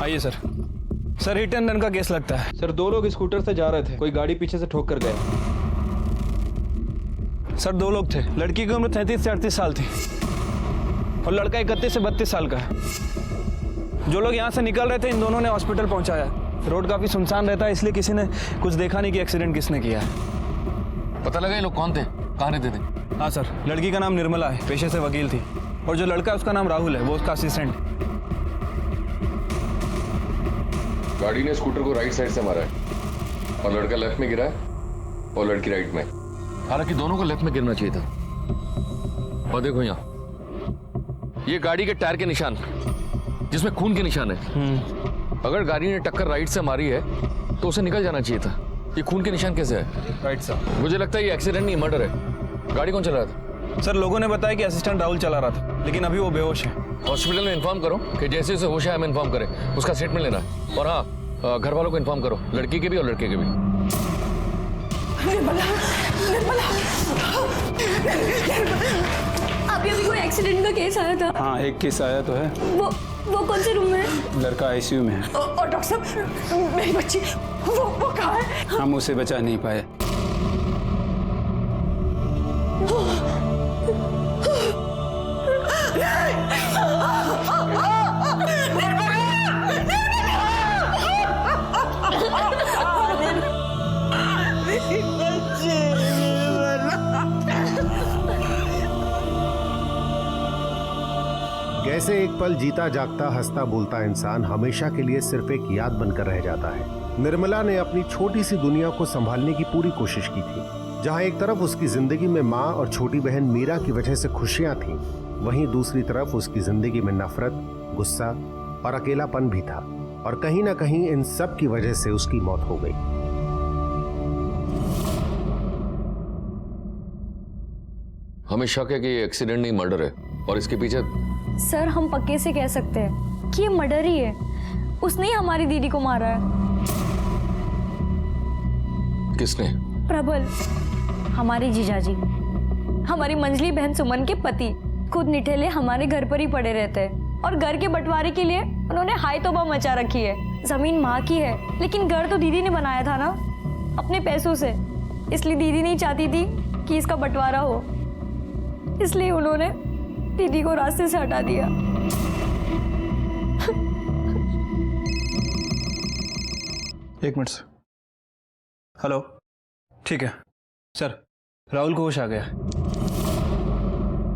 आइए sir. Sir hit and run का case लगता है। सर 2 लोग स्कूटर से जा रहे थे, कोई गाड़ी पीछे से ठोक कर गए। सर 2 लोग थे, लड़की की उम्र 33 से 38 साल थी और लड़का 31 से 32 साल का है। जो लोग यहाँ से निकल रहे थे इन दोनों ने हॉस्पिटल पहुँचाया। रोड काफी सुनसान रहता है इसलिए किसी ने कुछ देखा नहीं कि एक्सीडेंट किसने किया है। पता लगा ये लोग कौन थे, कहाँ रहते थे? हाँ सर, लड़की का नाम निर्मला है, पेशे से वकील थी, और जो लड़का है उसका नाम राहुल है, वो उसका असिस्टेंट। गाड़ी ने स्कूटर को राइट साइड से मारा है और लड़का लेफ्ट में गिरा है और लड़की राइट में। हालांकि दोनों को लेफ्ट में गिरना चाहिए था। और देखो यहाँ ये गाड़ी के टायर के निशान जिसमें खून के निशान है। अगर गाड़ी ने टक्कर राइट से मारी है तो उसे निकल जाना चाहिए था। ये खून के निशान कैसे है? Right sir. मुझे लगता है ये एक्सीडेंट नहीं, मर्डर है। गाड़ी कौन चला रहा था? सर लोगों ने बताया कि असिस्टेंट राहुल चला रहा था, लेकिन अभी वो बेहोश है। हॉस्पिटल में इन्फॉर्म करो कि जैसे उसे होश है हमें इन्फॉर्म करें, उसका स्टेटमेंट लेना है। और हाँ, घर वालों को इन्फॉर्म करो, लड़की के भी और लड़के के भी। निर्मला, निर्मला, अभी कोई एक्सीडेंट का केस आया था। हाँ, एक केस आया तो है। वो कौन से रूम में है? लड़का आईसीयू में है। और डॉक्टर साहब, मेरी बच्ची वो कहाँ है? हम उसे बचा नहीं पाए। कैसे एक पल जीता जागता हंसता बोलता इंसान हमेशा के लिए सिर्फ एक याद बनकर रह जाता है। निर्मला ने अपनी छोटी सी दुनिया को संभालने की पूरी कोशिश की थी। जहां एक तरफ उसकी जिंदगी में माँ और छोटी बहन मीरा की वजह से खुशियां थीं, वहीं दूसरी तरफ उसकी जिंदगी में नफरत, गुस्सा और अकेलापन भी था। और कहीं ना कहीं इन सब की वजह से उसकी मौत हो गई। हमें शक है कि ये एक्सीडेंट नहीं, मर्डर है। और इसके पीछे सर हम पक्के से कह सकते हैं कि ये मर्डर ही है। उसने ही हमारी दीदी को मारा है। किसने? प्रबल, हमारी जीजाजी, हमारी मंजली बहन सुमन के पति। खुद निठेले हमारे घर पर ही पड़े रहते हैं और घर के बंटवारे के लिए उन्होंने हाय तौबा मचा रखी है। जमीन माँ की है, लेकिन घर तो दीदी ने बनाया था ना, अपने पैसों से। इसलिए दीदी नहीं चाहती थी कि इसका बंटवारा हो, इसलिए उन्होंने दीदी को रास्ते से हटा दिया। एक मिनट सर। हेलो, ठीक है सर, राहुल को होश आ गया।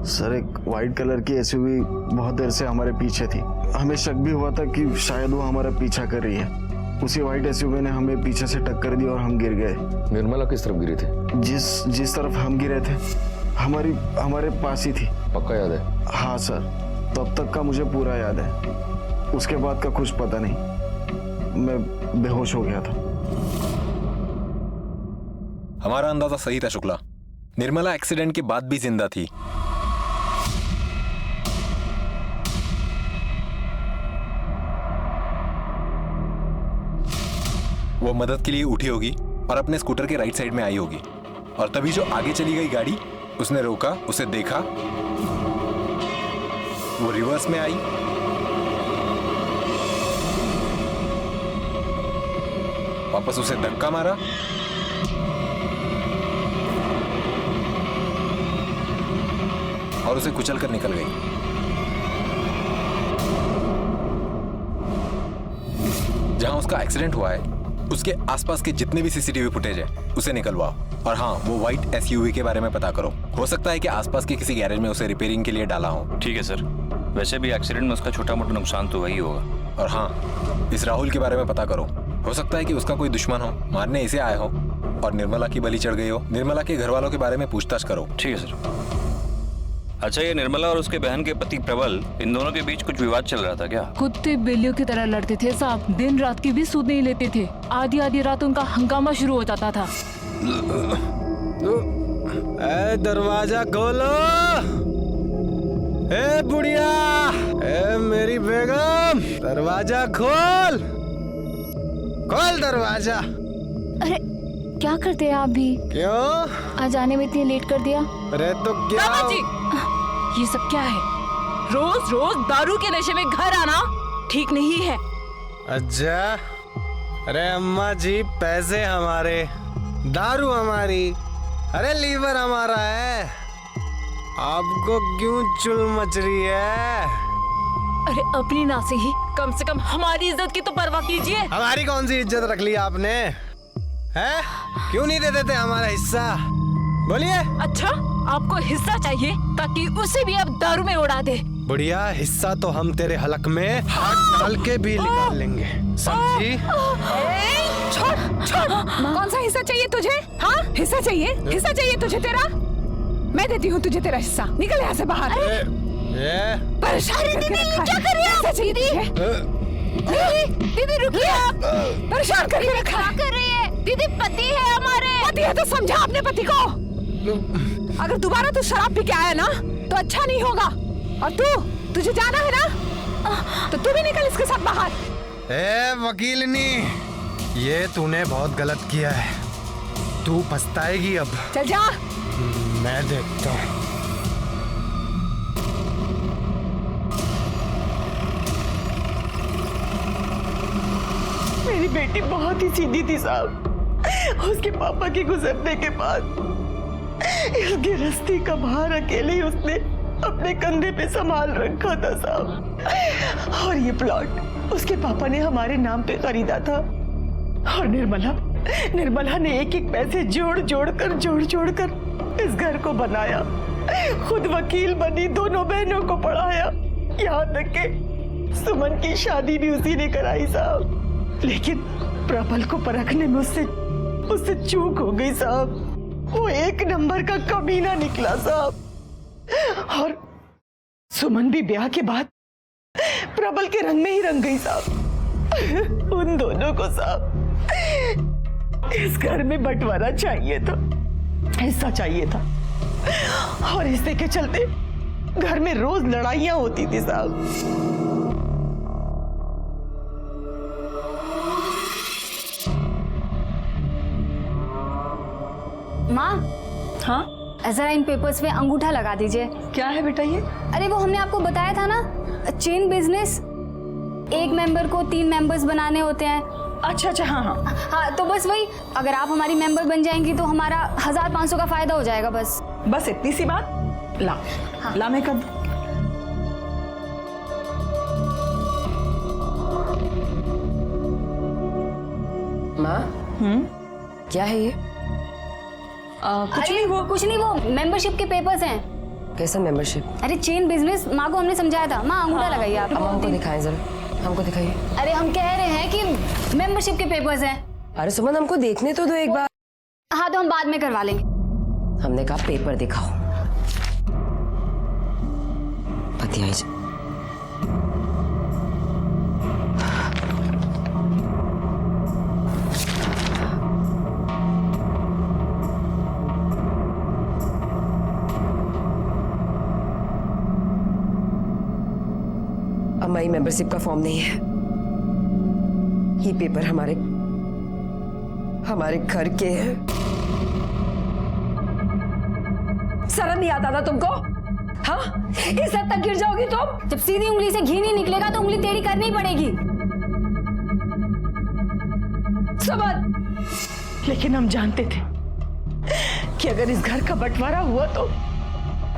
सर एक वाइट कलर की एसयूवी बहुत देर से हमारे पीछे थी। हमें शक भी हुआ था कि शायद वो हमारा पीछा कर रही है। उसी वाइट एसयूवी ने हमें पीछे से टक्कर दी और हम गिर गए। निर्मला किस तरफ गिरी थी? जिस तरफ हम गिरे थे हमारे पास ही थी। पक्का याद है? हाँ सर, तब तक का मुझे पूरा याद है, उसके बाद का कुछ पता नहीं। मैं बेहोश हो गया था। हमारा अंदाजा सही था शुक्ला। निर्मला एक्सीडेंट के बाद भी जिंदा थी। वो मदद के लिए उठी होगी और अपने स्कूटर के राइट साइड में आई होगी, और तभी जो आगे चली गई गाड़ी, उसने रोका, उसे देखा, वो रिवर्स में आई, वापस उसे धक्का मारा, और उसे कुचलकर निकल गई। जहां उसका एक्सीडेंट हुआ है उसके आसपास के जितने भी सीसीटीवी फुटेज है उसे निकलवाओ। और हाँ, वो व्हाइट एसयूवी के बारे में पता करो। हो सकता है कि आसपास के किसी गैरेज में उसे रिपेयरिंग के लिए डाला हो। ठीक है सर। वैसे भी एक्सीडेंट में उसका छोटा मोटा नुकसान तो वही होगा। और हाँ, इस राहुल के बारे में पता करो। हो सकता है कि उसका कोई दुश्मन हो, मारने इसे आए हो और निर्मला की बलि चढ़ गई हो। निर्मला के घर वालों के बारे में पूछताछ करो। ठीक है सर। अच्छा, ये निर्मला और उसके बहन के पति प्रबल, इन दोनों के बीच कुछ विवाद चल रहा था क्या? कुत्ते बिल्लियों की तरह लड़ते थे साहब। दिन रात की भी सुध नहीं लेते थे। आधी आधी रात उनका हंगामा शुरू हो जाता था। ए दरवाजा खोलो। ए बुढ़िया, ए मेरी बेगम, दरवाजा खोल, खोल दरवाजा। अरे क्या करते हैं आप भी? क्यों? आज आने में इतनी लेट कर दिया। अरे तो क्या? ये सब क्या है? रोज रोज दारू के नशे में घर आना ठीक नहीं है। अच्छा, अरे अम्मा जी पैसे हमारे, दारू हमारी, अरे लीवर हमारा है, आपको क्यों चुल मच रही है? अरे अपनी ना से ही कम से कम हमारी इज्जत की तो परवाह कीजिए। हमारी कौन सी इज्जत रख ली आपने? हैं? क्यों नहीं दे देते हमारा हिस्सा? बोलिए। अच्छा, आपको हिस्सा चाहिए ताकि उसे भी आप दारू में उड़ा दे। बढ़िया, हिस्सा तो हम तेरे हलक में हाथ डाल के भी निकाल लेंगे, समझी? छोड़ छोड़, कौन सा हिस्सा चाहिए तुझे? हाँ, हिस्सा चाहिए? हिस्सा चाहिए तुझे तेरा? मैं देती हूँ तुझे तेरा हिस्सा, निकल यहाँ से बाहर। परेशान करके रखा है। क्या कर रही है? हिस्सा चाहिए तुझे? दीदी रुकिए, परेशान करके रखा है। क्या कर रही है? दीदी पति है हमारे। पति है तो समझा अपने पति को। अगर दोबारा तू शराब पी के आया ना तो अच्छा नहीं होगा। और तुझे जाना है ना, तो तू भी निकल इसके साथ बाहर। ए वकीलनी, ये तूने बहुत गलत किया है, तू पछताएगी अब। चल जा। मैं देखता हूँ। मेरी बेटी बहुत ही सीधी थी साहब। उसके पापा के गुजरने के बाद इस गृहस्थी का भार अकेले ही उसने अपने कंधे पे संभाल रखा था साहब। और ये प्लॉट उसके पापा ने हमारे नाम पे खरीदा था। और निर्मला ने एक एक पैसे जोड़ जोड़ कर इस घर को बनाया, खुद वकील बनी, दोनों बहनों को पढ़ाया, यहाँ तक के सुमन की शादी भी उसी ने कराई साहब। लेकिन प्रबल को परखने में उससे चूक हो गई साहब। वो एक नंबर का कमीना निकला साहब। और सुमन भी ब्याह के बाद प्रबल के रंग में ही रंग गई साहब। उन दोनों को साहब इस घर में बंटवारा चाहिए था, हिस्सा चाहिए था। और हिस्से के चलते घर में रोज लड़ाइयां होती थी साहब। माँ, हाँ, जरा इन पेपर्स पे अंगूठा लगा दीजिए। क्या है बेटा ये? अरे वो हमने आपको बताया था ना, चेन बिजनेस, एक मेंबर को 3 मेंबर्स बनाने होते हैं। अच्छा, हाँ, तो बस वही, अगर आप हमारी मेंबर बन जाएंगी तो हमारा 1500 का फायदा हो जाएगा। बस इतनी सी बात। ला, हाँ। ला मैं कर दूं। माँ, क्या है ये? कुछ नहीं, वो मेंबरशिप के पेपर्स हैं। कैसा मेंबरशिप? अरे चेन बिजनेस, माँ को हमने समझाया था। माँ अंगूठा लगाइए आप। हमको दिखाएं जरा, हमको दिखाइए। अरे हम कह रहे हैं कि मेंबरशिप के पेपर्स हैं। अरे सुमन, हमको देखने तो दो एक बार। हाँ, तो हम बाद में करवा लेंगे। हमने कहा पेपर दिखाओ। पति आई जा। हमारी मेंबरशिप का फॉर्म नहीं है। ये पेपर हमारे घर के हैं। शर्म नहीं आता था तुमको? हाँ, इस हद तक गिर जाओगी तुम? जब सीधी उंगली से घी नहीं निकलेगा तो उंगली टेढ़ी करनी पड़ेगी। समझ। लेकिन हम जानते थे कि अगर इस घर का बंटवारा हुआ तो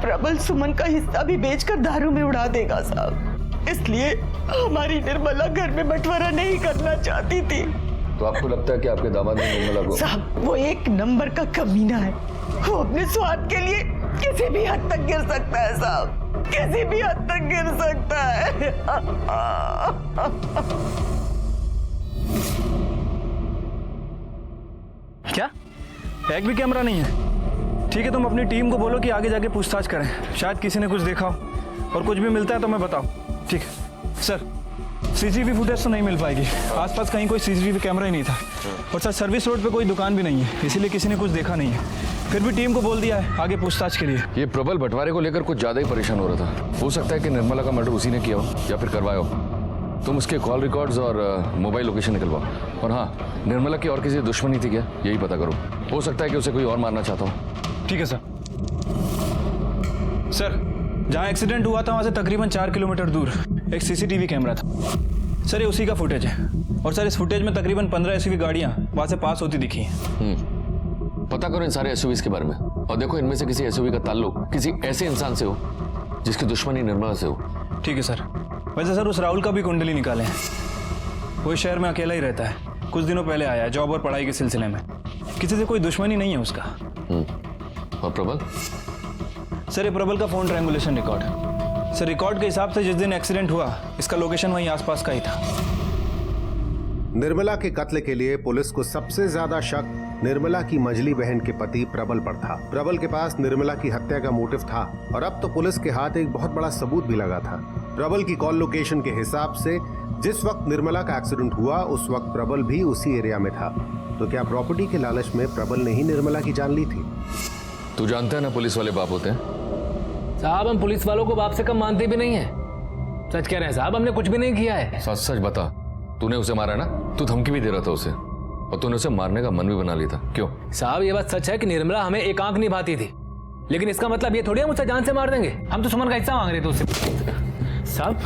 प्रबल सुमन का हिस्सा भी बेचकर दारू में उड़ा देगा साहब। इसलिए हमारी निर्मला घर में बंटवारा नहीं करना चाहती थी। तो आपको लगता है कि आपके दामाद ने निर्मला को? साहब, वो एक नंबर का कमीना है। वो अपने स्वार्थ के लिए किसी भी हद तक गिर सकता है साहब, किसी भी हद तक गिर सकता है। क्या एक भी कैमरा नहीं है? ठीक है, तुम अपनी टीम को बोलो कि आगे जाके पूछताछ करें, शायद किसी ने कुछ देखा हो, और कुछ भी मिलता है तो मैं बताऊं। ठीक है सर, सीसीटीवी फुटेज तो नहीं मिल पाएगी, आसपास कहीं कोई सीसीटीवी कैमरा ही नहीं था, और सर सर्विस रोड पे कोई दुकान भी नहीं है, इसीलिए किसी ने कुछ देखा नहीं है। फिर भी टीम को बोल दिया है आगे पूछताछ के लिए। ये प्रबल बंटवारे को लेकर कुछ ज्यादा ही परेशान हो रहा था। हो सकता है कि निर्मला का मर्डर उसी ने किया हो या फिर करवाया हो। तुम उसके कॉल रिकॉर्ड्स और मोबाइल लोकेशन निकलवाओ। और हाँ, निर्मला की और किसी दुश्मनी थी क्या, यही पता करो। हो सकता है कि उसे कोई और मारना चाहता हो। ठीक है सर। सर, जहाँ एक्सीडेंट हुआ था वहाँ से तकरीबन 4 किलोमीटर दूर एक सीसीटीवी कैमरा था। सर ये उसी का फुटेज है और सर इस फुटेज में तकरीबन 15 एसयूवी गाड़ियां वहां से पास होती दिखी हैं। पता करो इन सारे एसयूवीज के बारे में और देखो इनमें से किसी एसयूवी का ताल्लुक किसी ऐसे इंसान से हो जिसकी दुश्मनी निर्मला से हो। ठीक है सर। वैसे सर उस राहुल का भी कुंडली निकाले हैं। वो शहर में अकेला ही रहता है, कुछ दिनों पहले आया है जॉब और पढ़ाई के सिलसिले में। किसी से कोई दुश्मनी नहीं है उसका। और प्रबल? सर ये प्रबल का phone triangulation record. Sir record के हिसाब से जिस दिन एक्सीडेंट हुआ इसका लोकेशन वहीं आसपास का ही था। निर्मला के कत्ल के लिए पुलिस को सबसे ज्यादा शक निर्मला की मंझली बहन के पति प्रबल पर था। प्रबल के पास निर्मला की हत्या का मोटिव था और अब तो पुलिस के हाथ एक बहुत बड़ा सबूत भी लगा था। प्रबल की कॉल लोकेशन के हिसाब से जिस वक्त निर्मला का एक्सीडेंट हुआ उस वक्त प्रबल भी उसी एरिया में था। तो क्या प्रॉपर्टी के लालच में प्रबल ने ही निर्मला की जान ली थी? तू जानता है ना पुलिस वाले बाप होते हैं। साहब हम पुलिस वालों को बाप से कम मानते भी नहीं है। सच कह रहे हैं साहब, हमने कुछ भी नहीं किया है। सच सच बता, तूने उसे मारा ना? तू धमकी भी दे रहा था उसे और तूने उसे मारने का मन भी बना लिया था, क्यों? साहब ये बात सच है कि निर्मला हमें एक आंख निभाती थी, लेकिन इसका मतलब ये थोड़ी हम उससे जान से मार देंगे। हम तो सुमन का हिस्सा मांग रहे थे उससे। साहब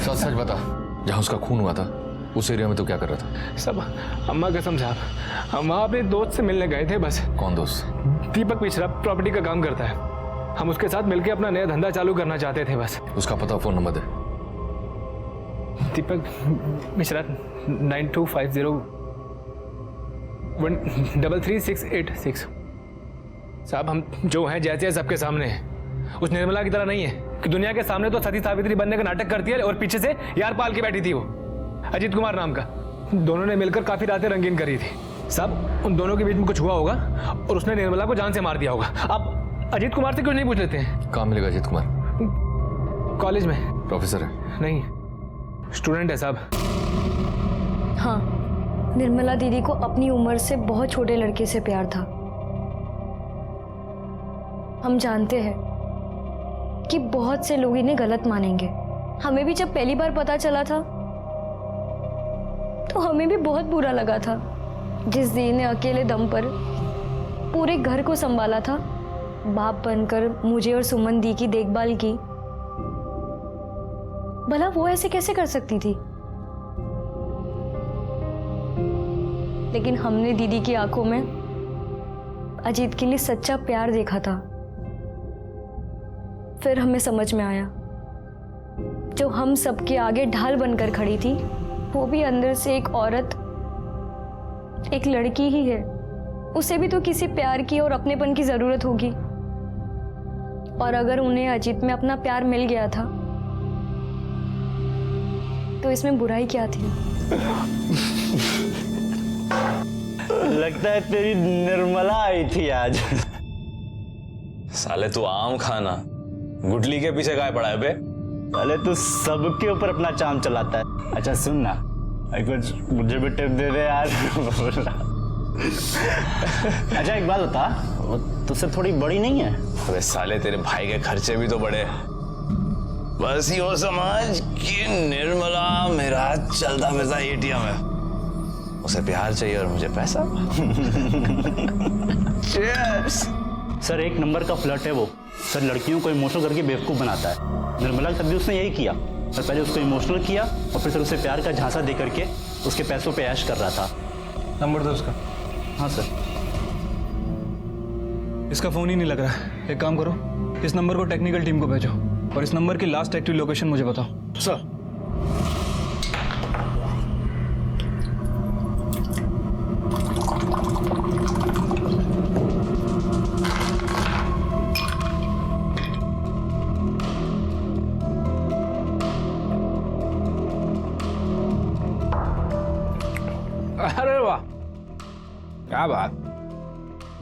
सच सच बता, जहाँ उसका खून हुआ था उस एरिया में तो क्या कर रहा था? सब अम्मा कसम साहब, हम वहाँ अपने दोस्त से मिलने गए थे बस। कौन दोस्त? दीपक मिश्रा, प्रॉपर्टी का काम करता है। हम उसके साथ मिलकर अपना नया धंधा चालू करना चाहते थे बस। उसका पता फोन नंबर दे। दीपक मिश्रा 9250133686। साहब हम जो हैं जैसे हैं सबके सामने हैं। उस निर्मला की तरह नहीं है कि दुनिया के सामने तो सती सावित्री बनने का नाटक करती है और पीछे से यार पाल के बैठी थी वो अजीत कुमार नाम का। दोनों ने मिलकर काफी रातें रंगीन करी थी। सब उन दोनों के बीच में कुछ हुआ होगा और उसने निर्मला को जान से मार दिया होगा। आप अजीत कुमार से क्यों नहीं पूछ लेते हैं? कहाँ मिलेगा अजीत कुमार? कॉलेज में प्रोफेसर है? नहीं, स्टूडेंट है साहब। हाँ, निर्मला दीदी को अपनी उम्र से बहुत छोटे लड़के से प्यार था। हम जानते हैं कि बहुत से लोग इन्हें गलत मानेंगे। हमें भी जब पहली बार पता चला था तो हमें भी बहुत बुरा लगा था। जिस दी ने अकेले दम पर पूरे घर को संभाला था, बाप बनकर मुझे और सुमन दी की देखभाल की, भला वो ऐसे कैसे कर सकती थी? लेकिन हमने दीदी की आंखों में अजीत के लिए सच्चा प्यार देखा था। फिर हमें समझ में आया, जो हम सबके आगे ढाल बनकर खड़ी थी वो भी अंदर से एक औरत, एक लड़की ही है। उसे भी तो किसी प्यार की और अपनेपन की जरूरत होगी। और अगर उन्हें अजीत में अपना प्यार मिल गया था तो इसमें बुराई क्या थी? लगता है तेरी निर्मला आई थी आज। साले तू आम खाना गुटली के पीछे काय पड़ा है बे? साले तू सबके ऊपर अपना चाम चलाता है। अच्छा सुन ना, कुछ मुझे भी टिप दे दे यार। अच्छा एक बात बता, वो तुझसे थोड़ी बड़ी नहीं है? अबे साले तेरे भाई के खर्चे भी तो बड़े। बस यो समझ कि निर्मला मेरा चलता फिरता एटीएम है। उसे प्यार चाहिए और मुझे पैसा। Cheers! सर एक नंबर का फ्लर्ट है वो। सर लड़कियों को इमोशनल करके बेवकूफ़ बनाता है। निर्मला तब भी उसने यही किया। सर पहले उसको इमोशनल किया और फिर उसे प्यार का झांसा दे करके उसके पैसों पे ऐश कर रहा था। नंबर दो उसका। हाँ सर। इसका फोन ही नहीं लग रहा है। एक काम करो, इस नंबर को टेक्निकल टीम को भेजो और इस नंबर की लास्ट एक्टिव लोकेशन मुझे बताओ। सर। अरे वाह, क्या बात,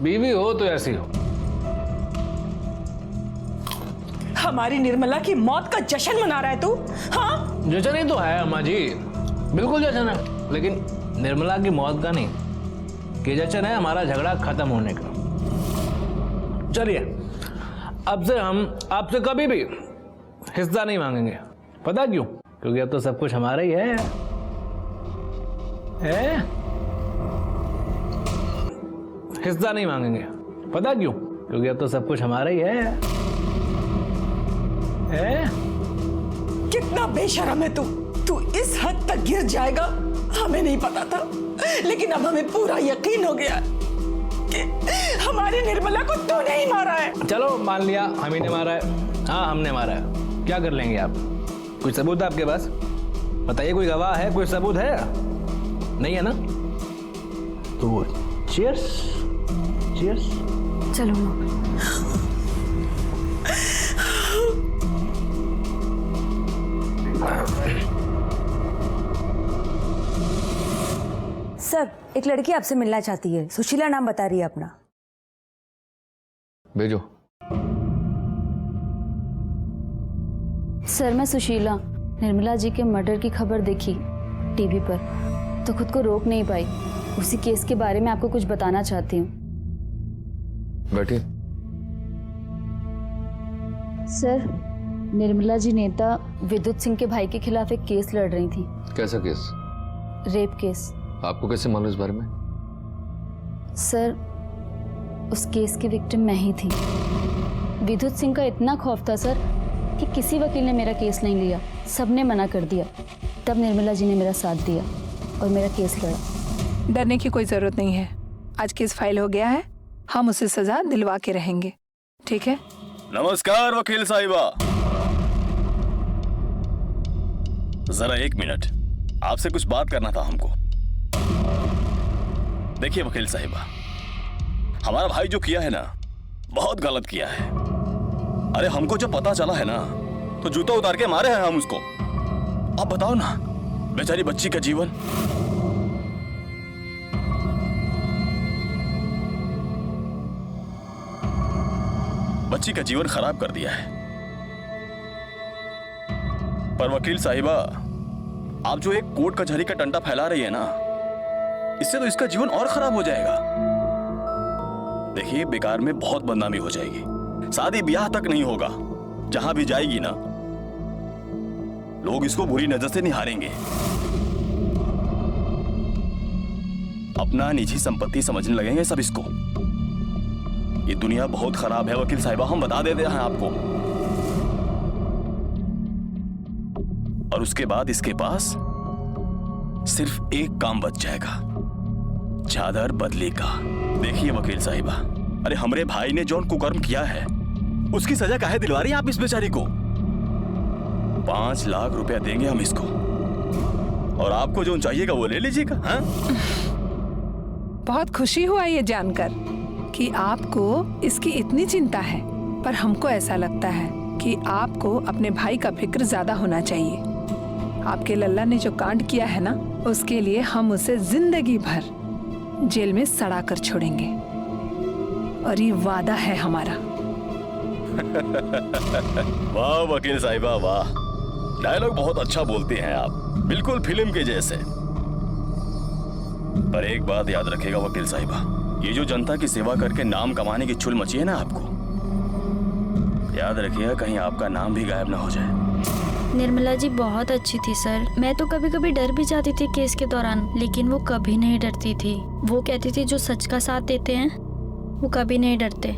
बीवी हो तो ऐसी हो। हमारी निर्मला की मौत का जश्न मना रहा है तू? हाँ जश्न ही तो है अम्मा जी, बिल्कुल जश्न है, लेकिन निर्मला की मौत का नहीं, कि जश्न है हमारा झगड़ा खत्म होने का। चलिए अब से हम आपसे कभी भी हिस्सा नहीं मांगेंगे। पता क्यों? क्योंकि अब तो सब कुछ हमारा ही है। हिस्सा नहीं मांगेंगे। पता क्यों? क्योंकि अब तो सब कुछ हमारा ही है। कितना बेशरम है तू। तू इस हद तक गिर जाएगा हमें नहीं पता था, लेकिन अब हमें पूरा यकीन हो गया कि हमारी निर्मला को तूने ही मारा है। चलो मान लिया हम ही ने मारा है। हाँ हमने मारा है, क्या कर लेंगे आप? कोई सबूत है आपके पास? बताइए, कोई गवाह है, कोई सबूत है? नहीं है ना? तो चीयर्स। चीयर्स। चलो सर, एक लड़की आपसे मिलना चाहती है। सुशीला नाम बता रही है अपना। भेजो। सर, मैं सुशीला निर्मला जी के मर्डर की खबर देखी टीवी पर, तो खुद को रोक नहीं पाई। उसी केस के बारे में आपको कुछ बताना चाहती हूँ। बैठिए। सर, निर्मला जी नेता विद्युत सिंह के भाई के खिलाफ एक केस लड़ रही थी। कैसा केस? Rape case. आपको कैसे मालूम इस बारे में? सर, उस केस की विक्टिम मैं ही थी। विद्युत सिंह का इतना खौफ था सर कि किसी वकील ने मेरा केस नहीं लिया, सबने मना कर दिया। तब निर्मला जी ने मेरा साथ दिया और मेरा केस लड़ा। डरने की कोई जरूरत नहीं है। आज केस फाइल हो गया है, हम उसे सजा दिलवा के रहेंगे, ठीक है? नमस्कार वकील साहिबा। जरा एक मिनट, आपसे कुछ बात करना था हमको। देखिए वकील साहिबा, हमारा भाई जो किया है ना, बहुत गलत किया है। अरे हमको जब पता चला है ना, तो जूता उतार के मारे हैं हम उसको। अब बताओ ना, बेचारी बच्ची का जीवन। बच्ची का जीवन खराब कर दिया है। पर वकील साहिबा, आप जो एक कोर्ट कचहरी का टंटा फैला रही है ना, इससे तो इसका जीवन और खराब हो जाएगा। देखिए, बेकार में बहुत बदनामी हो जाएगी, शादी ब्याह तक नहीं होगा। जहां भी जाएगी ना, लोग इसको बुरी नजर से निहारेंगे, अपना निजी संपत्ति समझने लगेंगे सब इसको। ये दुनिया बहुत खराब है वकील साहिबा, हम बता देते हैं आपको। और उसके बाद इसके पास सिर्फ एक काम बच जाएगा, चादर बदली का। देखिए वकील साहिबा, अरे हमरे भाई ने जो कुकर्म किया है, उसकी सजा काहे दिलवा रही हैं आप इस बेचारी को? 5 लाख रुपया देंगे हम इसको, और आपको जो चाहिएगा वो ले लीजिएगा। हाँ? बहुत खुशी हुआ ये जानकर कि आपको इसकी इतनी चिंता है, पर हमको ऐसा लगता है कि आपको अपने भाई का फिक्र ज्यादा होना चाहिए। आपके लल्ला ने जो कांड किया है ना, उसके लिए हम उसे जिंदगी भर जेल में सड़ा कर छोड़ेंगे, और ये वादा है हमारा। वाह वकील साहिबा वाह, डायलॉग बहुत अच्छा बोलते हैं आप, बिल्कुल फिल्म के जैसे। पर एक बात याद रखिएगा वकील साहिबा, ये जो जनता की सेवा करके नाम कमाने की चुल मची है ना आपको, याद रखिएगा कहीं आपका नाम भी गायब ना हो जाए। निर्मला जी बहुत अच्छी थी सर। मैं तो कभी कभी डर भी जाती थी केस के दौरान, लेकिन वो कभी नहीं डरती थी। वो कहती थी जो सच का साथ देते हैं वो कभी नहीं डरते।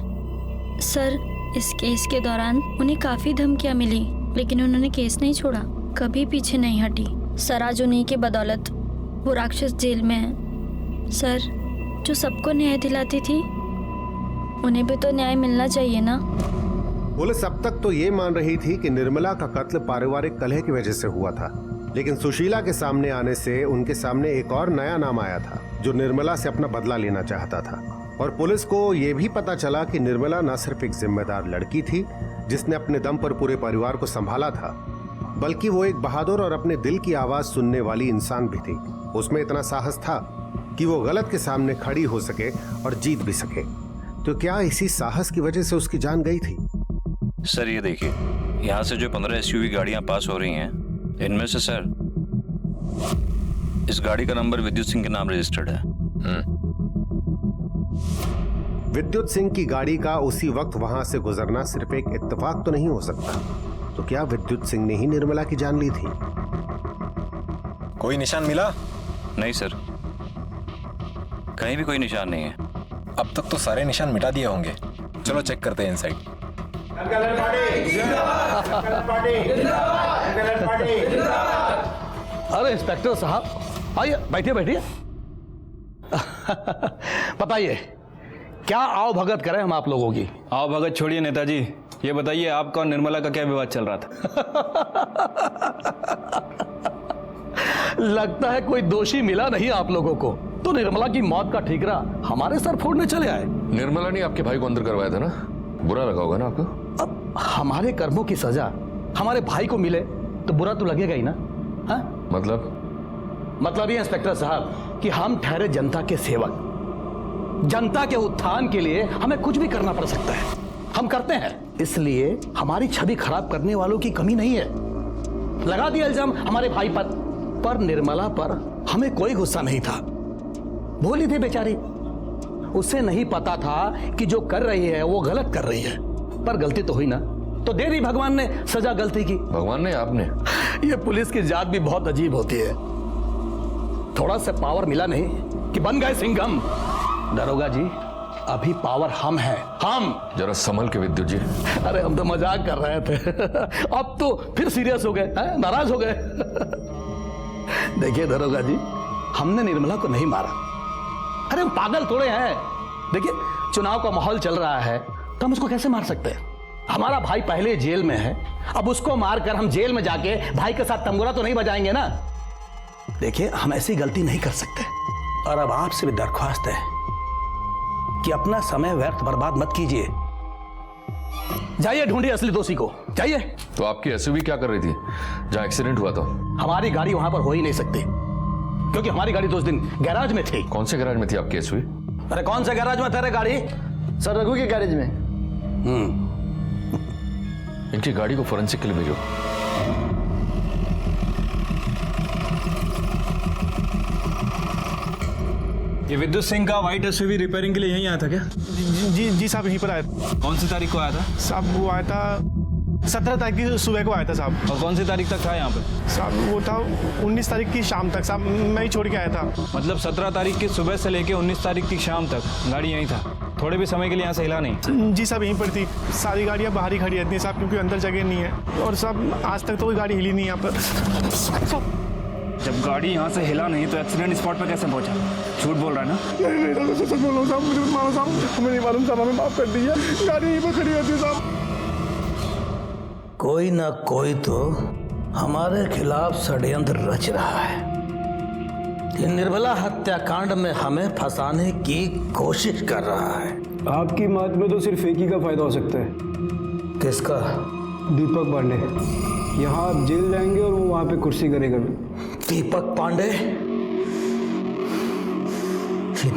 सर, इस केस के दौरान उन्हें काफ़ी धमकियाँ मिली, लेकिन उन्होंने केस नहीं छोड़ा, कभी पीछे नहीं हटी। सर, आज उन्हीं की बदौलत वो राक्षस जेल में है। सर, जो सबको न्याय दिलाती थी, उन्हें भी तो न्याय मिलना चाहिए ना। पुलिस अब तक तो ये मान रही थी कि निर्मला का कत्ल पारिवारिक कलह की वजह से हुआ था, लेकिन सुशीला के सामने आने से उनके सामने एक और नया नाम आया था जो निर्मला से अपना बदला लेना चाहता था। और पुलिस को यह भी पता चला कि निर्मला न सिर्फ एक जिम्मेदार लड़की थी जिसने अपने दम पर पूरे परिवार को संभाला था, बल्कि वो एक बहादुर और अपने दिल की आवाज सुनने वाली इंसान भी थी। उसमें इतना साहस था कि वो गलत के सामने खड़ी हो सके और जीत भी सके। तो क्या इसी साहस की वजह से उसकी जान गई थी? सर ये देखिए, यहाँ से जो 15 एसयूवी गाड़ियां पास हो रही हैं, इनमें से सर इस गाड़ी का नंबर विद्युत सिंह के नाम रजिस्टर्ड है। विद्युत सिंह की गाड़ी का उसी वक्त वहां से गुजरना सिर्फ एक इत्तेफाक तो नहीं हो सकता। तो क्या विद्युत सिंह ने ही निर्मला की जान ली थी? कोई निशान मिला? नहीं सर, कहीं भी कोई निशान नहीं है। अब तक तो सारे निशान मिटा दिए होंगे। चलो चेक करते हैं इनसाइड। अरे इंस्पेक्टर साहब आइए, बैठिए बैठिए। बताइए क्या आओ भगत करें हम आप लोगों की? आओ भगत छोड़िए नेताजी, ये बताइए आपका और निर्मला का क्या विवाद चल रहा था? लगता है कोई दोषी मिला नहीं आप लोगों को, तो निर्मला की मौत का ठीकरा हमारे सर फोड़ने चले आए। निर्मला ने आपके भाई को अंदर करवाया था ना, बुरा लगा होगा ना आपको? अब हमारे कर्मों की सजा हमारे भाई को मिले तो बुरा तो लगेगा ही ना। हा? मतलब ये इंस्पेक्टर साहब कि हम ठहरे जनता के सेवक, जनता के उत्थान के लिए हमें कुछ भी करना पड़ सकता है, हम करते हैं। इसलिए हमारी छवि खराब करने वालों की कमी नहीं है। लगा दिया इल्जाम हमारे भाई पर निर्मला पर हमें कोई गुस्सा नहीं था। भोली थी बेचारी, उसे नहीं पता था कि जो कर रही है वो गलत कर रही है, पर गलती तो हुई ना, तो दे दी भगवान ने सजा गलती की। भगवान ने? आपने? ये पुलिस की जात भी बहुत अजीब होती है, थोड़ा सा पावर मिला नहीं कि बन गए सिंघम। दरोगा जी अभी पावर हम हैं, हम। जरा संभल के विद्युत जी। अरे हम तो मजाक कर रहे थे, अब तो फिर सीरियस हो गए, नाराज हो गए। देखिए दरोगा जी, हमने निर्मला को नहीं मारा। अरे हम पागल थोड़े हैं। देखिए चुनाव का माहौल चल रहा है तो हम उसको कैसे मार सकते हैं? हमारा भाई पहले जेल में है, अब उसको मारकर हम जेल में जाके भाई के साथ तंबूरा तो नहीं बजाएंगे ना। देखिए हम ऐसी गलती नहीं कर सकते, और अब आपसे भी दरख्वास्त है कि अपना समय व्यर्थ बर्बाद मत कीजिए। जाइए ढूंढिए असली दोषी को, जाइए। तो आपकी एसयूवी क्या कर रही थी जहां एक्सीडेंट हुआ था? हमारी गाड़ी वहां पर हो ही नहीं सकती, क्योंकि हमारी गाड़ी तो उस दिन गैराज में थी। कौन से गैराज में थी आपकी एसयूवी? अरे कौन से गैराज में था रे गाड़ी? सर रघु के गैरेज में। इनकी गाड़ी को फोरेंसिक के लिए भेजो। ये विद्युत सिंह का व्हाइट एसयूवी रिपेयरिंग के लिए यहीं आया था क्या? जी साहब यहीं पर आया था। कौन सी तारीख को आया था? साहब वो आया था 17 तारीख की सुबह को आया था साहब। और कौन सी तारीख तक था यहाँ पे? साहब वो था 19 तारीख की शाम तक साहब, मैं ही छोड़ के आया था। मतलब 17 तारीख की सुबह से लेके 19 तारीख की शाम तक गाड़ी यहीं था, थोड़े भी समय के लिए यहाँ से हिला नहीं? जी साहब यहीं पर थी, सारी गाड़ियाँ बाहर ही खड़ी रहती हैं साहब, क्योंकि अंदर जगह नहीं है, और साहब आज तक तो कोई गाड़ी हिली नहीं यहाँ पर। जब गाड़ी यहाँ से हिला नहीं तो एक्सीडेंट स्पॉट पे कैसे पहुंचा? झूठ बोल रहा है ना? नहीं सच बोल रहा हूँ साहब, मुझे मारो साहब, हमें नहीं मालूम साहब, हमें माफ कर दीजिए, गाड़ी यहीं पर खड़ी रहती है साहब। कोई ना कोई तो हमारे खिलाफ षड्यंत्र रच रहा है कि निर्मला हत्याकांड में हमें फंसाने की कोशिश कर रहा है। आपकी मौत में तो सिर्फ एक ही का फायदा हो सकता है। किसका? दीपक पांडे। यहाँ आप जेल जाएंगे और वो वहाँ पे कुर्सी करेगा। दीपक पांडे?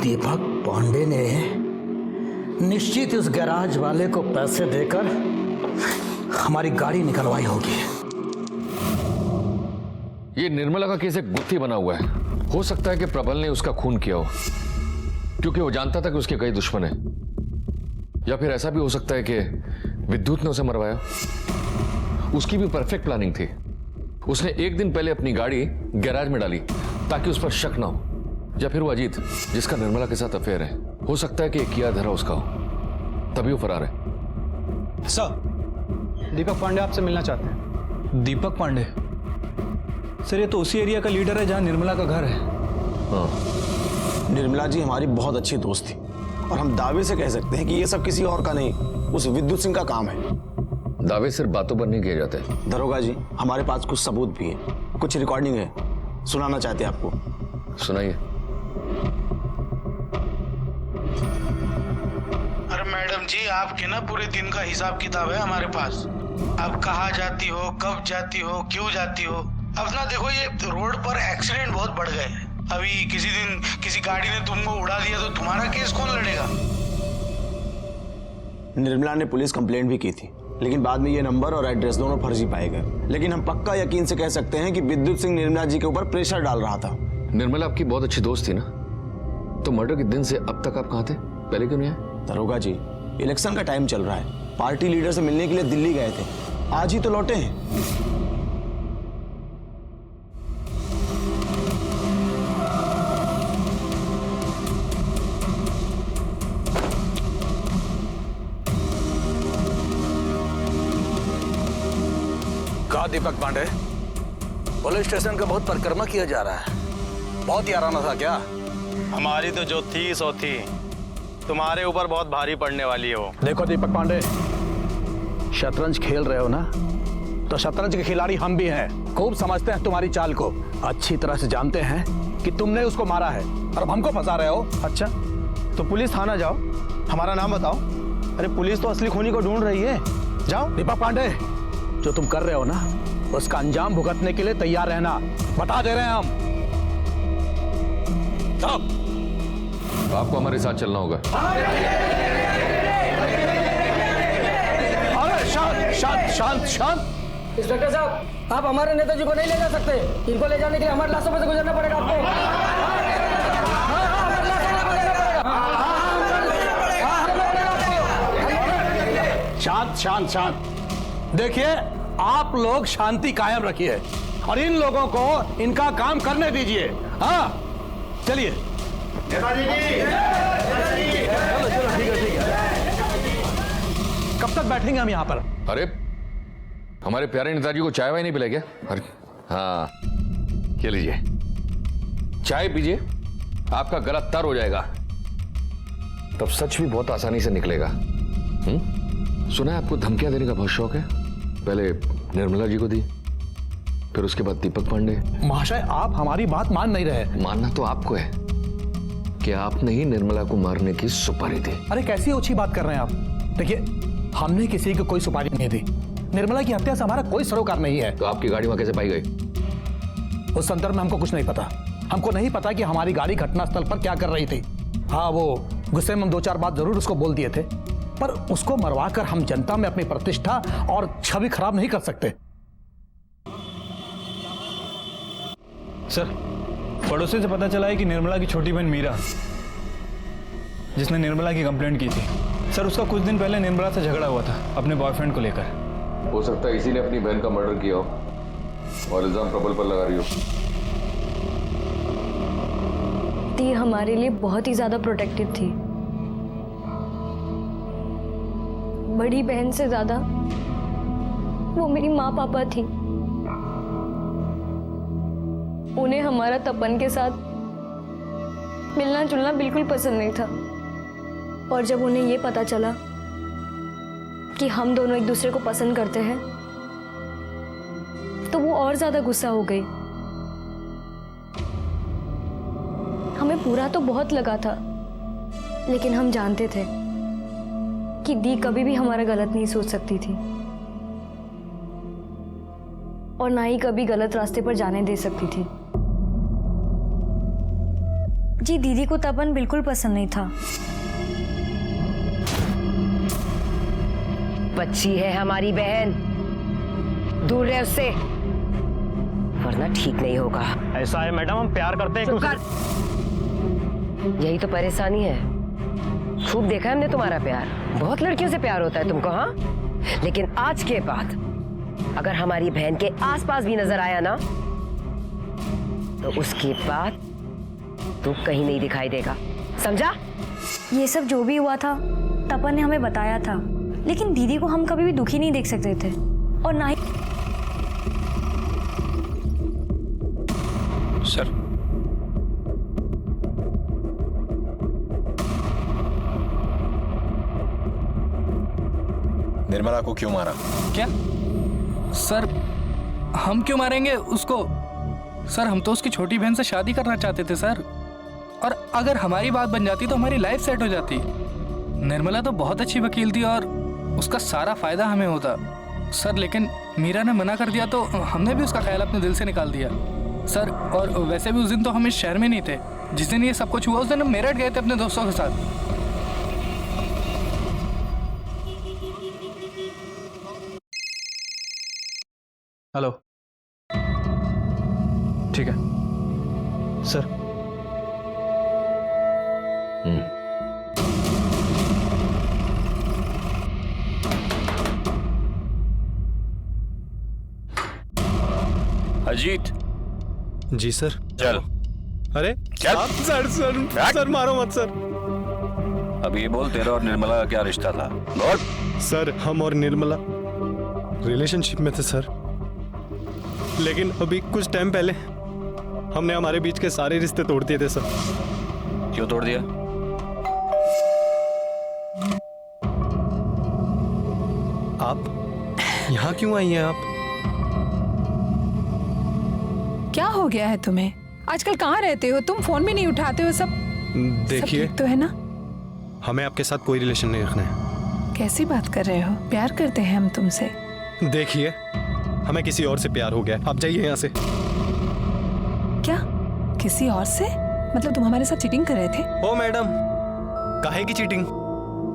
दीपक पांडे ने निश्चित इस गैराज वाले को पैसे देकर हमारी गाड़ी निकलवाई होगी। ये निर्मला का केस एक गुत्थी बना हुआ है। हो सकता है कि प्रबल ने उसका खून किया हो, क्योंकि वो जानता था कि उसके कई दुश्मन हैं। या फिर ऐसा भी हो सकता है कि विद्युत ने उसे मरवाया। उसकी भी परफेक्ट प्लानिंग थी। उसने एक दिन पहले अपनी गाड़ी गैराज में डाली ताकि उस पर शक ना हो। या फिर वो अजीत, जिसका निर्मला के साथ अफेयर है, हो सकता है कि किया धरा उसका हो, तभी वो फरार है। सर, दीपक पांडे आपसे मिलना चाहते हैं। दीपक पांडे? सर ये तो उसी एरिया का लीडर है जहां निर्मला का घर है। हाँ। निर्मला जी हमारी बहुत अच्छी दोस्त थी, और हम दावे से कह सकते हैं कि ये सब किसी और का नहीं, उस विद्युत सिंह का काम है। दावे सिर्फ बातों पर नहीं किए जाते। दरोगा जी हमारे पास कुछ सबूत भी है, कुछ रिकॉर्डिंग है, सुनाना चाहते हैं आपको। सुनाइए। अरे मैडम जी, आपके ना पूरे दिन का हिसाब किताब है हमारे पास। आप कहाँ जाती हो, कब जाती हो, क्यों जाती हो। अब ना देखो, ये रोड पर एक्सीडेंट बहुत बढ़ गए हैं। अभी किसी दिन किसी गाड़ी ने तुमको उड़ा दिया तो तुम्हारा केस कौन लड़ेगा? निर्मला ने पुलिस कंप्लेंट भी की थी, लेकिन बाद में ये नंबर और एड्रेस दोनों फर्जी पाए गए। लेकिन हम पक्का यकीन से कह सकते हैं कि विद्युत सिंह निर्मला जी के ऊपर प्रेशर डाल रहा था। निर्मला आपकी बहुत अच्छी दोस्त थी ना, तो मर्डर के दिन से अब तक आप कहाँ थे? पहले क्यों नहीं आए? दरोगा जी इलेक्शन का टाइम चल रहा है, पार्टी लीडर से मिलने के लिए दिल्ली गए थे, आज ही तो लौटे हैं। क्या दीपक पांडे, पुलिस स्टेशन का बहुत परिक्रमा किया जा रहा है, बहुत याराना था क्या? हमारी तो जो थी सो थी, तुम्हारे ऊपर बहुत भारी पड़ने वाली है वो। देखो दीपक पांडे, शतरंज खेल रहे हो ना, तो शतरंज के खिलाड़ी हम भी हैं, खूब समझते हैं तुम्हारी चाल को, अच्छी तरह से जानते हैं कि तुमने उसको मारा है और अब हमको फंसा रहे हो। अच्छा, तो पुलिस थाना जाओ, हमारा नाम बताओ। अरे पुलिस तो असली खूनी को ढूंढ रही है, जाओ। दीपक पांडे, जो तुम कर रहे हो ना, उसका अंजाम भुगतने के लिए तैयार रहना, बता दे रहे हैं हम। तो आपको हमारे साथ चलना होगा। अरे शांत शांत शांत शांत। इंस्पेक्टर साहब, आप हमारे नेताजी को नहीं ले जा सकते, इनको ले जाने के लिए हमारे लाशों में से गुजरना पड़ेगा आपको। शांत शांत शांत। देखिए, आप लोग शांति कायम रखिए और इन लोगों को इनका काम करने दीजिए। हाँ, चलिए। चलो चलो, ठीक है ठीक है। कब तक बैठेंगे हम यहाँ पर? अरे हमारे प्यारे नेताजी को चाय वाय नहीं पिलाई क्या? अरे हाँ, ये लीजिए, चाय पीजिए, आपका गला तर हो जाएगा, तब सच भी बहुत आसानी से निकलेगा। सुना है आपको धमकियां देने का बहुत शौक है, पहले निर्मला जी को दी, फिर उसके बाद दीपक पांडे। महाशय, आप हमारी बात मान नहीं रहे। मानना तो आपको है कि आपने ही निर्मला को मारने की सुपारी दी। अरे कैसी ओछी बात कर रहे हैं आप? देखिए, हमने किसी को कोई सुपारी नहीं दी, निर्मला की हत्या से हमारा कोई सरोकार नहीं है। तो आपकी गाड़ी वहां कैसे पाई गई? उस संदर्भ में हमको कुछ नहीं पता। हमको नहीं पता कि हमारी गाड़ी घटनास्थल पर क्या कर रही थी। हाँ, वो गुस्से में हम 2-4 बात जरूर उसको बोल दिए थे, पर उसको मरवाकर हम जनता में अपनी प्रतिष्ठा और छवि खराब नहीं कर सकते। सर, पड़ोसी से पता चला है कि निर्मला की छोटी बहन मीरा, जिसने निर्मला की कंप्लेंट की थी, सर उसका कुछ दिन पहले निर्मला से झगड़ा हुआ था अपने बॉयफ्रेंड को लेकर। हो सकता है इसी ने अपनी बहन का मर्डर किया हो और इल्जाम प्रबल पर लगा रही हो। ती हमारे लिए बहुत ही ज्यादा प्रोटेक्टिव थी, बड़ी बहन से ज्यादा वो मेरी माँ पापा थी। उन्हें हमारा तपन के साथ मिलना जुलना बिल्कुल पसंद नहीं था, और जब उन्हें ये पता चला कि हम दोनों एक दूसरे को पसंद करते हैं, तो वो और ज्यादा गुस्सा हो गई। हमें बुरा तो बहुत लगा था, लेकिन हम जानते थे कि दी कभी भी हमारा गलत नहीं सोच सकती थी और ना ही कभी गलत रास्ते पर जाने दे सकती थी। जी, दीदी को तपन बिल्कुल पसंद नहीं था। बच्ची है हमारी बहन, दूर रहे उससे, वरना ठीक नहीं होगा। ऐसा है मैडम, हम प्यार करते हैं। यही तो परेशानी है। खूब देखा है हमने तुम्हारा प्यार, बहुत लड़कियों से प्यार होता है तुमको। हाँ, लेकिन आज के बाद अगर हमारी बहन के आसपास भी नजर आया ना, तो उसके बाद तू कहीं नहीं दिखाई देगा, समझा? ये सब जो भी हुआ था तपन ने हमें बताया था, लेकिन दीदी को हम कभी भी दुखी नहीं देख सकते थे, और ना ही। सर, निर्मला को क्यों मारा? क्या सर, हम क्यों मारेंगे उसको? सर, हम तो उसकी छोटी बहन से शादी करना चाहते थे सर, और अगर हमारी बात बन जाती तो हमारी लाइफ सेट हो जाती। निर्मला तो बहुत अच्छी वकील थी और उसका सारा फायदा हमें होता सर, लेकिन मीरा ने मना कर दिया तो हमने भी उसका ख्याल अपने दिल से निकाल दिया सर। और वैसे भी उस दिन तो हम इस शहर में नहीं थे, जिस दिन ये सब कुछ हुआ उस दिन हम मेरठ गए थे अपने दोस्तों के साथ। हेलो, ठीक है सर। अजीत। जी सर। चल। अरे चल। सर सर सर, मारो मत सर। अब ये बोल, तेरा और निर्मला का क्या रिश्ता था? बोल। सर, हम और निर्मला रिलेशनशिप में थे सर, लेकिन अभी कुछ टाइम पहले हमने हमारे बीच के सारे रिश्ते तोड़ दिए थे सर। क्यों तोड़ दिया? आप यहाँ क्यों आई हैं आप? क्या हो गया है तुम्हें? आजकल कहाँ रहते हो तुम? फोन भी नहीं उठाते हो। सब देखिए, तो है ना? हमें आपके साथ कोई रिलेशन नहीं रखना है। कैसी बात कर रहे हो? प्यार करते हैं हम तुमसे। देखिए, हमें किसी और से प्यार हो गया। आप जाइए यहाँ से। क्या? किसी और से? मतलब तुम हमारे साथ चीटिंग कर रहे थे? ओ मैडम, काहे की चीटिंग?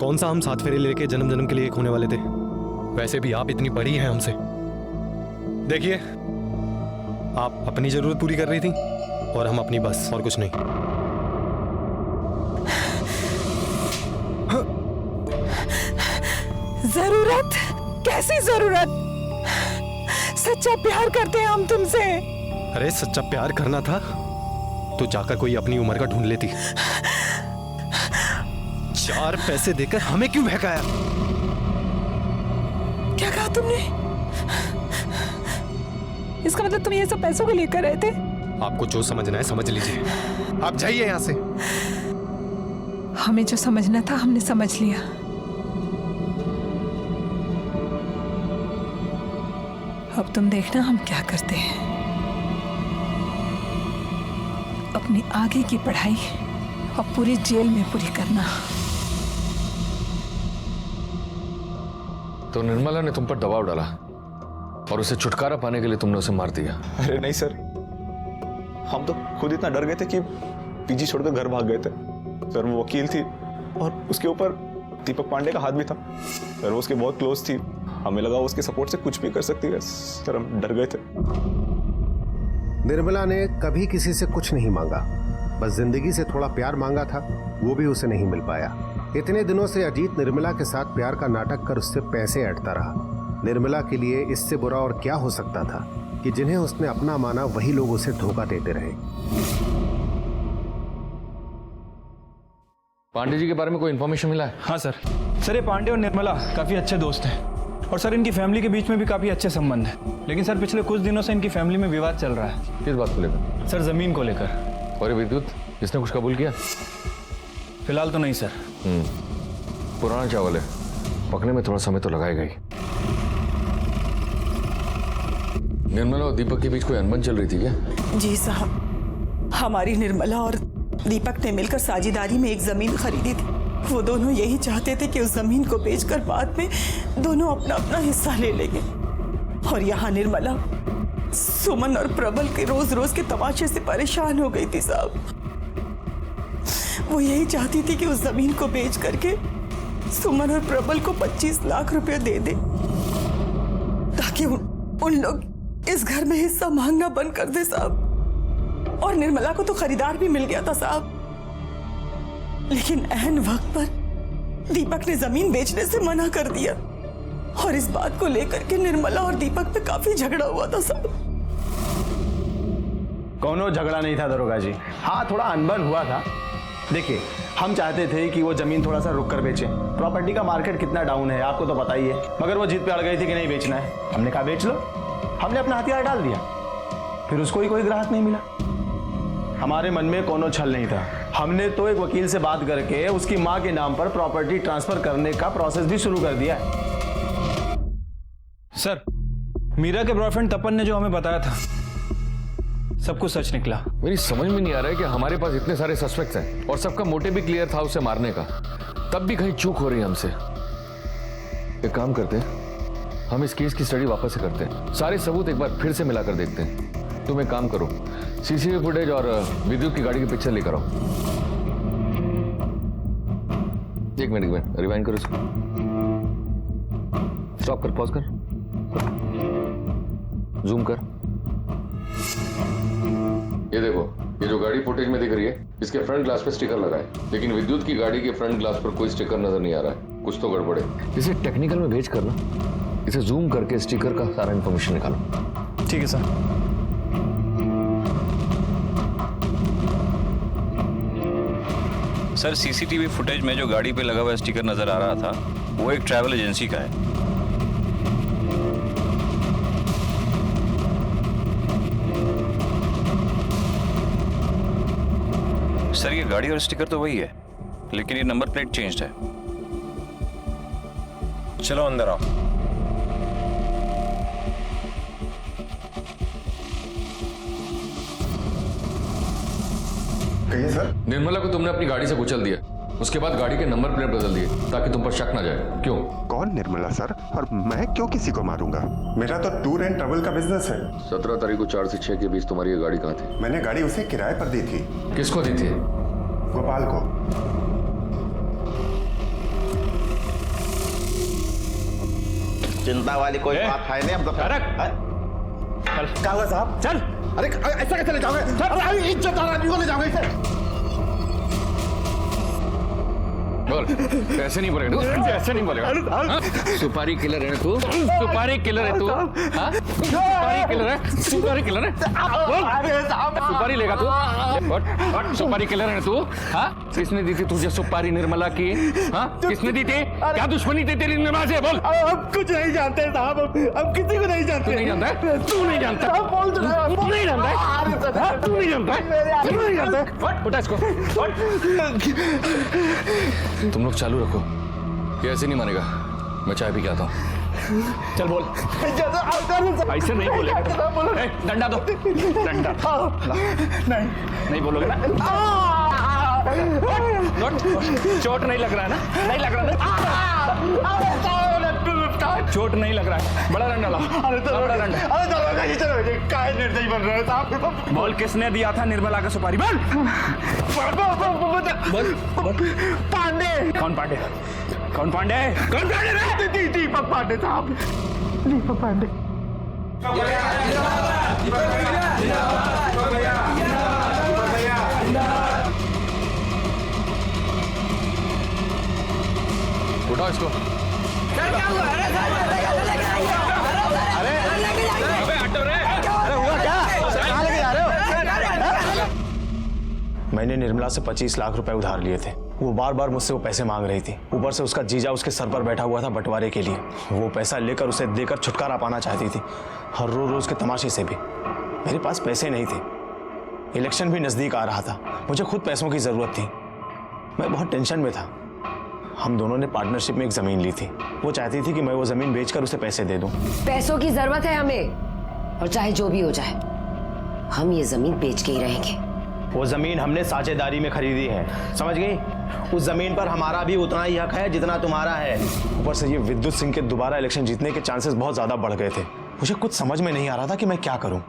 कौन सा हम 7 फेरे लेके जन्म जन्म के लिए एक होने वाले थे? वैसे भी आप इतनी बड़ी हैं हमसे। देखिए, आप अपनी जरूरत पूरी कर रही थी और हम अपनी, बस और कुछ नहीं। जरूरत? कैसी जरूरत? सच्चा प्यार करते हैं हम तुमसे। अरे सच्चा प्यार करना था तो जाकर कोई अपनी उम्र का ढूंढ लेती। 4 पैसे देकर हमें क्यों बहकाया? क्या कहा तुमने? इसका मतलब तुम ये सब पैसों को लेकर रहे थे? आपको जो समझना है समझ लीजिए। आप जाइए यहाँ से। हमें जो समझना था हमने समझ लिया। अब तुम देखना हम क्या करते हैं। अपनी आगे की पढ़ाई अब पूरी जेल में पूरी करना। तो निर्मला ने तुम पर दबाव डाला और उसे छुटकारा पाने के लिए तुमने उसे मार दिया? अरे नहीं सर, हम तो खुद इतना डर गए थे कि पीजी छोड़कर घर भाग गए थे। सर वो वकील थी और उसके ऊपर दीपक पांडे का हाथ भी था। सर वो उसके बहुत क्लोज थी। हमें लगा उसके सपोर्ट से कुछ भी कर सकती है। सर हम डर गए थे। निर्मला ने कभी किसी से कुछ नहीं मांगा, बस जिंदगी से थोड़ा प्यार मांगा था, वो भी उसे नहीं मिल पाया। इतने दिनों से अजीत निर्मला के साथ प्यार का नाटक कर उससे पैसे ऐंठता रहा। निर्मला के लिए इससे बुरा और क्या हो सकता था कि जिन्हें उसने अपना माना वही लोग उसे धोखा देते रहे। पांडे जी के बारे में कोई इन्फॉर्मेशन मिला है? हाँ सर। सर ये पांडे और निर्मला काफी अच्छे दोस्त हैं और सर इनकी फैमिली के बीच में भी काफी अच्छे संबंध हैं। लेकिन सर पिछले कुछ दिनों से इनकी फैमिली में विवाद चल रहा है। किस बात को लेकर? सर जमीन को लेकर। और विद्युत, इसने कुछ कबूल किया? फिलहाल तो नहीं सर। पुराना चावल है, पकने में थोड़ा समय तो लगाएगा ही। निर्मला और दीपक के बीच कोई अनबन चल रही थी क्या? जी साहब, हमारी निर्मला और दीपक ने मिलकर साझेदारी में एक जमीन खरीदी थी। वो दोनों यही चाहते थे कि उस जमीन को बेचकर बाद में दोनों अपना अपना हिस्सा ले लेंगे। और यहाँ निर्मला सुमन और प्रबल के रोज रोज के तमाशे से परेशान हो गई थी साहब। वो यही चाहती थी कि उस जमीन को बेच करके सुमन और प्रबल को 25 लाख रुपए दे दे ताकि उन लोग इस घर में हिस्सा मांगना बंद कर दे साहब। और निर्मला को तो खरीदार भी मिल गया था साहब, लेकिन ऐन वक्त पर दीपक ने जमीन बेचने से मना कर दिया। और इस बात को लेकर के निर्मला और दीपक पे काफी झगड़ा हुआ था साहब। कोनो झगड़ा नहीं था दरोगा जी। हाँ, थोड़ा अनबन हुआ था। देखिए, हम चाहते थे कि वो जमीन थोड़ा सा रुक कर बेचें। प्रॉपर्टी का मार्केट कितना डाउन है आपको तो पता ही है। मगर वो जिद पे अड़ गई थी कि नहीं बेचना है। हमने कहा बेच लो। हमने अपना हथियार डाल दिया, फिर उसको ही कोई ग्राहक नहीं मिला। हमारे मन में कोनो छल नहीं था। हमने तो एक वकील से बात करके उसकी माँ के नाम पर प्रॉपर्टी ट्रांसफर करने का प्रोसेस भी शुरू कर दिया है। सर मीरा के बॉयफ्रेंड तपन ने जो हमें बताया था सब कुछ सच निकला। मेरी समझ में नहीं आ रहा है कि हमारे पास इतने सारे सस्पेक्ट्स हैं और सबका मोटिव भी क्लियर था उसे मारने का, तब भी कहीं चूक हो रही है हमसे। एक काम करते हैं, हम इस केस की स्टडी वापस से करते हैं, सारे सबूत एक बार फिर से मिलाकर देखते हैं। तुम एक काम करो, सीसीटीवी फुटेज और विद्युत की गाड़ी की पिक्चर लेकर आओ। एक मिनट रिवाइंड करो इसको। स्टॉप कर, पॉज कर, जूम कर। ये देखो, ये जो गाड़ी फुटेज में दिख रही है इसके फ्रंट ग्लास पे स्टिकर लगा है, लेकिन विद्युत की गाड़ी के फ्रंट ग्लास पर कोई स्टिकर नजर नहीं आ रहा है। कुछ तो गड़बड़ है। इसे टेक्निकल में भेज कर ना, इसे जूम करके स्टिकर का सारा इंफॉर्मेशन निकालो। ठीक है सर। सर सीसीटीवी फुटेज में जो गाड़ी पे लगा हुआ स्टिकर नजर आ रहा था वो एक ट्रैवल एजेंसी का है। सर ये गाड़ी और स्टिकर तो वही है, लेकिन ये नंबर प्लेट चेंज्ड है। चलो अंदर आओ। कहिए सर। निर्मला को तुमने अपनी गाड़ी से कुचल दिया, उसके बाद गाड़ी के नंबर प्लेट बदल दिए ताकि तुम पर शक ना जाए। क्यों? कौन निर्मला सर? और मैं क्यों किसी को मारूंगा? मेरा तो टूर एंड ट्रैवल का बिजनेस है। 17 तारीख को 4 से 6 के बीच तुम्हारी ये गाड़ी कहाँ थी? मैंने गाड़ी उसे किराए पर दी थी। किसको दी थी? गोपाल को। चिंता वाली कोई बात है नहीं। अब तो क्या हुआ साहब? चल। अरे ऐसा कैसे ले जाओगे? अरे इज्जतदार आदमी को ले जाओगे इसे? बोल, ऐसे नहीं बोलेगा तू, ऐसे नहीं बोलेगा। हाँ? सुपारी किलर है तू, सुपारी किलर है तू, हाँ? सुपारी किलर है, सुपारी किलर है। बोल, सुपारी लेगा तू? बोल, सुपारी किलर है तू, हाँ? किसने दी थी तुझे सुपारी निर्मला की? हाँ? किसने दी थी? क्या दुश्मनी थी तेरी निर्मला से? बोल। हम कुछ नहीं जानते साहब, हम किसी को नहीं जानते। तू नहीं जानता है? तू नहीं जानता? तू नहीं जानता है? तू नहीं जानता है? तू नहीं जानता है? उठा इसको। तुम लोग चालू रखो, ये ऐसे नहीं मानेगा। मैं चाय पी के आता हूँ। चल बोल। ऐसे नहीं बोलेगा। डंडा दो, डंडा। नहीं बोलोगे ना? चोट नहीं लग रहा है ना? नहीं लग रहा ना? चोट नहीं लग रहा है? बड़ा डंडा लाओ। बड़ा डंडा। काय निर्दयी बन रहे हैं साहब? बोल, किसने दिया था निर्मला का सुपारी? बोल। पांडे। कौन पांडे? कौन पांडे? कौन पांडे? दीपक पांडे साहब, दीपक पांडे। उठाओ इसको। मैंने निर्मला से 25 लाख रुपए उधार लिए थे। वो बार बार मुझसे वो पैसे मांग रही थी। ऊपर से उसका जीजा उसके सर पर बैठा हुआ था बंटवारे के लिए। वो पैसा लेकर उसे देकर छुटकारा पाना चाहती थी, हर रोज के तमाशे से भी। मेरे पास पैसे नहीं थे, इलेक्शन भी नजदीक आ रहा था, मुझे खुद पैसों की जरूरत थी। मैं बहुत टेंशन में था। हम दोनों ने पार्टनरशिप में एक जमीन ली थी। वो चाहती थी कि मैं वो जमीन बेचकर उसे पैसे दे दूं। पैसों की जरूरत है हमें, और चाहे जो भी हो जाए हम ये जमीन बेच के ही रहेंगे। वो जमीन हमने साझेदारी में खरीदी है, समझ गई? उस जमीन पर हमारा भी उतना ही हक है जितना तुम्हारा है। ऊपर से ये विद्युत सिंह के दोबारा इलेक्शन जीतने के चांसेस बहुत ज्यादा बढ़ गए थे। मुझे कुछ समझ में नहीं आ रहा था कि मैं क्या करूं।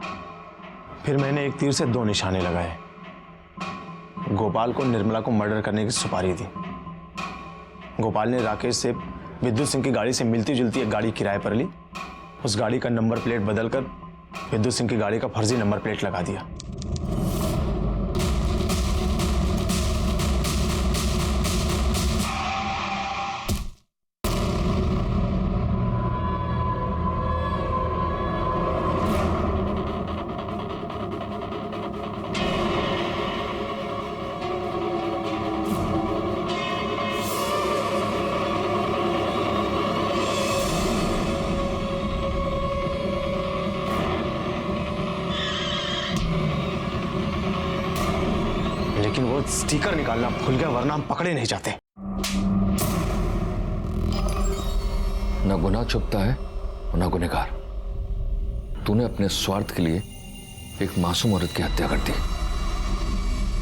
फिर मैंने एक तीर से 2 निशाने लगाए। गोपाल को निर्मला को मर्डर करने की सुपारी दी। गोपाल ने राकेश से विद्युत सिंह की गाड़ी से मिलती जुलती एक गाड़ी किराए पर ली। उस गाड़ी का नंबर प्लेट बदलकर विद्युत सिंह की गाड़ी का फर्जी नंबर प्लेट लगा दिया। लेकिन वो स्टिकर निकालना भूल गया, वरना हम पकड़े नहीं जाते। ना गुनाह छुपता है और ना गुनहगार। तूने अपने स्वार्थ के लिए एक मासूम औरत की हत्या कर दी।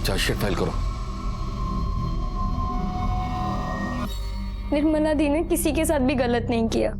चार्जशीट फाइल करो। निर्मला दी ने किसी के साथ भी गलत नहीं किया।